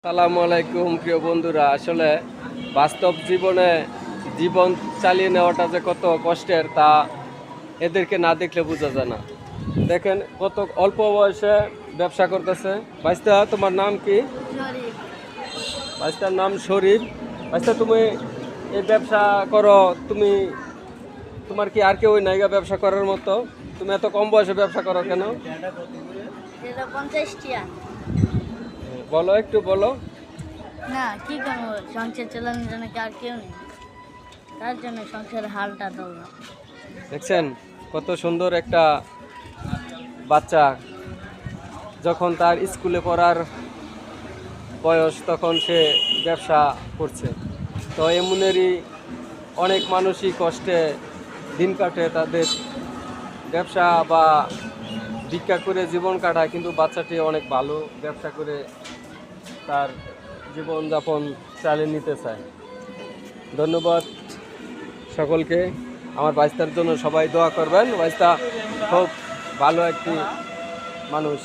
আসসালামু আলাইকুম প্রিয় বন্ধুরা। আসলে বাস্তব জীবনে জীবন চালিয়ে নেওয়াটা যে কত কষ্টের তা এদেরকে না দেখলে বোঝা যায় না। দেখেন কত অল্প বয়সে ব্যবসা করতেছে। বাইস্তা, তোমার নাম কি? শরীফ। বাইস্তার নাম শরীফ। বাইস্তা, তুমি এই ব্যবসা করো, তোমার কি আর কেউ নাইগা ব্যবসা করার মতো? তুমি এত কম বয়সে ব্যবসা করো কেন? এটা 50 টিয়া। বলো, একটু বলো। না, কি করবো, সংসার চালানোর জন্য কি আর কেউ নেই, তার জন্য সংসারের হালটা ধরলাম। দেখছেন কত সুন্দর একটা বাচ্চা, যখন তার স্কুলে পড়ার বয়স তখন সে ব্যবসা করছে। তো এমনেরই অনেক মানুষই কষ্টে দিন কাটে, তাদের ব্যবসা বা ভিক্ষা করে জীবন কাটায়, কিন্তু বাচ্চাটি অনেক ভালো ব্যবসা করে তার জীবনযাপন চালিয়ে নিতে চায়। ধন্যবাদ সকলকে। আমার বাইস্তার জন্য সবাই দোয়া করবেন। বাইস্তা খুব ভালো একটি মানুষ।